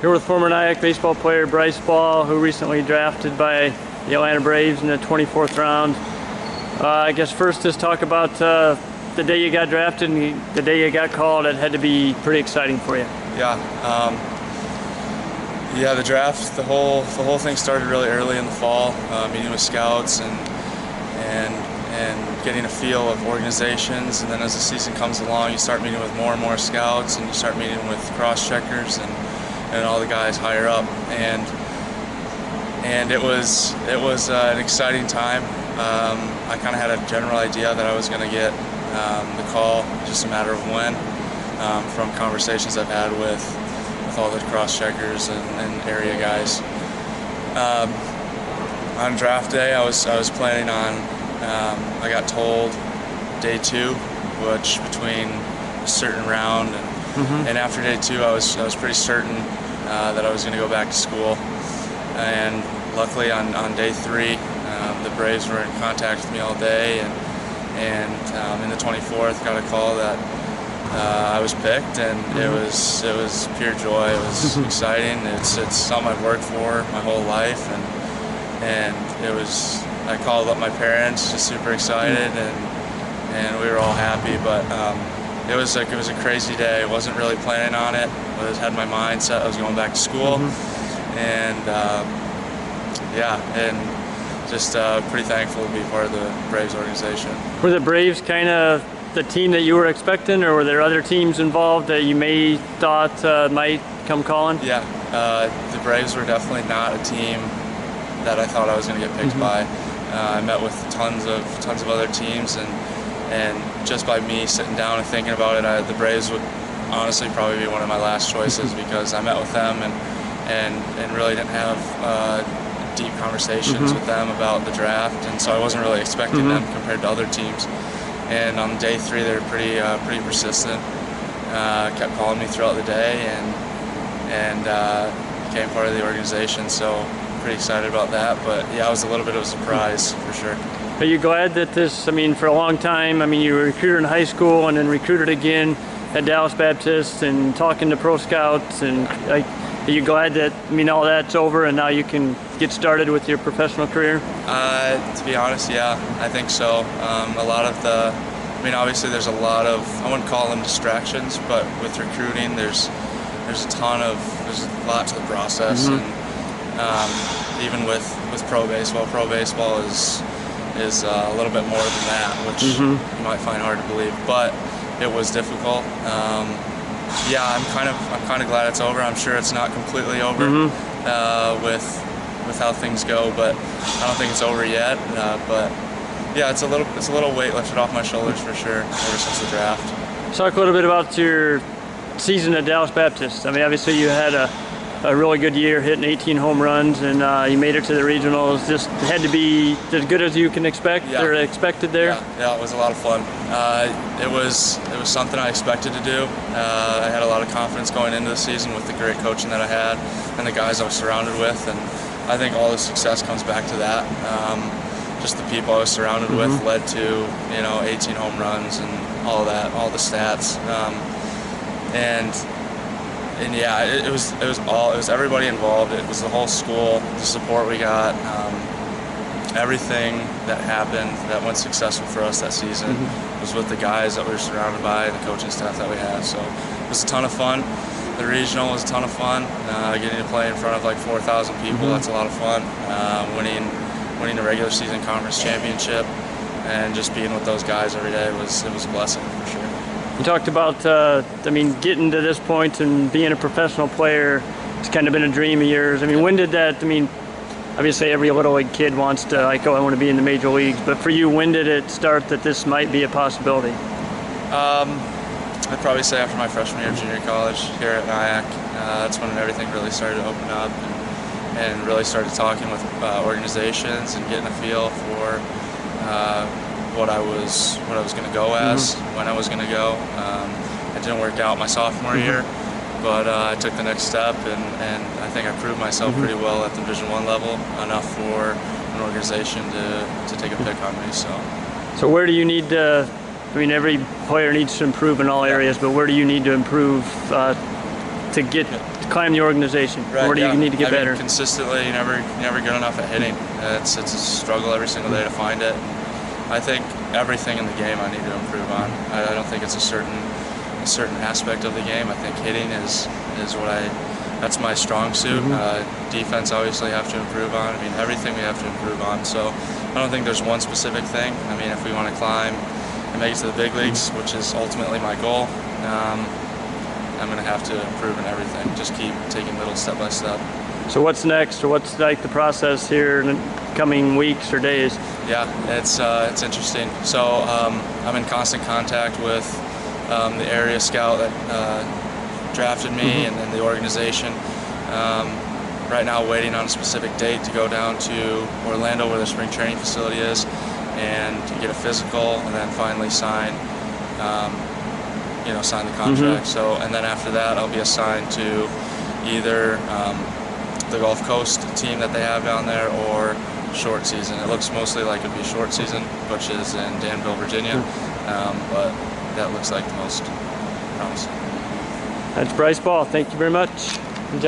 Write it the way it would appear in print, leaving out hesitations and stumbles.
Here with former NIACC baseball player Bryce Ball, who recently drafted by the Atlanta Braves in the 24th round. I guess first just talk about the day you got drafted and the day you got called. It had to be pretty exciting for you. Yeah, the draft, the whole thing started really early in the fall, meeting with scouts and getting a feel of organizations, and then as the season comes along, you start meeting with more and more scouts, and you start meeting with cross-checkers and all the guys higher up, and it was an exciting time. I kind of had a general idea that I was going to get the call, just a matter of when, from conversations I've had with all the cross-checkers and area guys. On draft day, I was planning on. I got told day 2, which between a certain round and after day 2, I was pretty certain that I was going to go back to school. And luckily on day 3, the Braves were in contact with me all day, and in the 24th got a call that I was picked, and it was pure joy. It was exciting. It's something I've worked for my whole life, and it was. I called up my parents, just super excited, and we were all happy. But it was a crazy day. I wasn't really planning on it. I had my mind set. I was going back to school, and just pretty thankful to be part of the Braves organization. Were the Braves kind of the team that you were expecting, or were there other teams involved that you may thought might come calling? Yeah, the Braves were definitely not a team that I thought I was going to get picked by. I met with tons of other teams, and just by me sitting down and thinking about it, the Braves would honestly probably be one of my last choices because I met with them and really didn't have deep conversations with them about the draft, and so I wasn't really expecting them compared to other teams. And on day 3, they were pretty persistent. Kept calling me throughout the day, and became part of the organization. So pretty excited about that. But yeah, it was a little bit of a surprise for sure. Are you glad that this? I mean, for a long time, I mean, you were recruited in high school and then recruited again at Dallas Baptist and talking to pro scouts, and like, are you glad that, I mean, all that's over and now you can get started with your professional career? To be honest, yeah, I think so. A lot of I mean, obviously there's a lot of, I wouldn't call them distractions, but with recruiting, there's a lot to the process, and even with pro baseball is a little bit more than that, which you might find hard to believe, but it was difficult. Yeah, I'm kind of glad it's over. I'm sure it's not completely over with how things go, but I don't think it's over yet. But yeah, it's a little weight lifted off my shoulders for sure ever since the draft. Talk a little bit about your season at Dallas Baptist. I mean, obviously you had a really good year, hitting 18 home runs, and you made it to the regionals. Just had to be as good as you can expect or expected there. Yeah, it was a lot of fun. It was something I expected to do. I had a lot of confidence going into the season with the great coaching that I had and the guys I was surrounded with, and I think all the success comes back to that. Just the people I was surrounded with led to 18 home runs and all of that, all the stats, and yeah, it was everybody involved. It was the whole school, the support we got, everything that happened that went successful for us that season was with the guys that we were surrounded by and the coaching staff that we had. So it was a ton of fun. The regional was a ton of fun. Getting to play in front of like 4,000 people, that's a lot of fun. Winning the regular season conference championship and just being with those guys every day was a blessing for sure. You talked about, I mean, getting to this point and being a professional player. It's kind of been a dream of yours. I mean, when did that, I mean, obviously every little league kid wants to, like, oh, I want to be in the major leagues. But for you, when did it start that this might be a possibility? I'd probably say after my freshman year of junior college here at NIACC. That's when everything really started to open up and really started talking with organizations and getting a feel for what I was going to go as, when I was going to go. It didn't work out my sophomore year, but I took the next step, and I think I proved myself pretty well at the Division I level, enough for an organization to take a pick on me. So where do you need to, I mean, every player needs to improve in all areas, but where do you need to improve to get climb the organization? Right, Where do you need to get better? Consistently, you're never good enough at hitting. It's a struggle every single day to find it. I think everything in the game I need to improve on. I don't think it's a certain aspect of the game. I think hitting is that's my strong suit. Defense obviously have to improve on. I mean, everything we have to improve on. So I don't think there's one specific thing. I mean, if we want to climb and make it to the big leagues, which is ultimately my goal, I'm going to have to improve in everything. Just keep taking little step by step. So what's next, or what's like the process here in the coming weeks or days? Yeah, it's interesting. So I'm in constant contact with the area scout that drafted me and the organization. Right now, waiting on a specific date to go down to Orlando, where the spring training facility is, and to get a physical, and then finally sign the contract. So, and then after that, I'll be assigned to either the Gulf Coast team that they have down there or short season. It looks mostly like it'd be short season, which is in Danville, Virginia, but that looks like the most promising. That's Bryce Ball. Thank you very much.